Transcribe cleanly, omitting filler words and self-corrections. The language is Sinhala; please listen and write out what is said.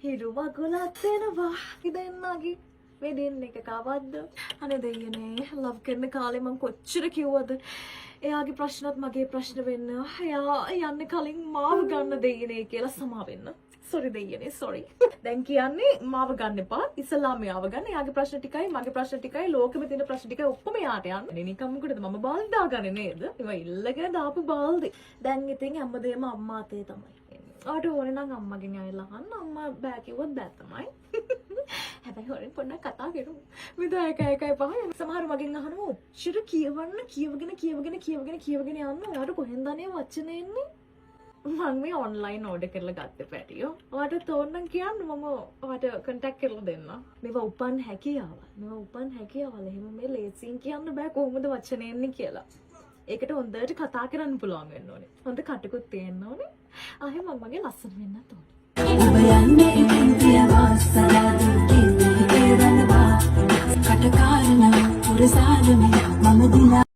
හිරු වගුලක් දෙනවා දෙන්නගේ වෙදින්න එක කවද්ද අනේ දෙයියනේ ලව් කරන කාලේ මං කොච්චර කිව්වද එයාගේ ප්‍රශ්නත් මගේ ප්‍රශ්න වෙන්න එයා යන්නේ කලින් මාව ගන්න දෙයියනේ කියලා සමා වෙන්න සෝරි දෙයියනේ සෝරි දැන් කියන්නේ මාව ගන්න එපා ඉස්සලාම යාව ගන්න එයාගේ ප්‍රශ්න ටිකයි මගේ ප්‍රශ්න ටිකයි ලෝකෙම තියෙන ප්‍රශ්න ටිකයි ඔක්කොම යාට යන්න නිකම් මොකටද මම බාල්දි දාගන්නේ නේද ඒවා ඉල්ලගෙන දාපු බාල්දි දැන් ඉතින් හැමදේම අම්මා අතේ තමයි ආට ඕනේ නම් අම්මගෙන් ඇවිල්ලා අහන්න අම්මා බෑ කිව්වොත් බෑ තමයි හැබැයි හොරෙන් පොඩ්ඩක් කතා කරමු විතර එකයි පහ සමහර මගෙන් අහනවා ඔච්චර කියවගෙන යන්න ඔයාට කොහෙන්ද අනේ වචන එන්නේ මම මේ ඔන්ලයින් ඕඩර් කරලා ගත්ත පැටියෝ ඔයාට තෝරන්න කියන්න මම ඔයාට කන්ටැක්ට් කරලා දෙන්න මේවා උපන් හැකියාවල් එහෙම මේ ලේසියෙන් කියන්න බෑ කොහොමද වචන එන්නේ කියලා ඒකට හොඳට කතා කරන්න පුළුවන් වෙන්න ඕනේ. හොඳ කටකුත් තියෙන්න ඕනේ. ආයෙ මමගේ ලස්සන වෙන්නත් ඕනේ. ඔබ යන්නේ ඉන්දියාව සලාදු කින්නේ දනවා. කටකාරණ පුරසාලමේ මම දිනා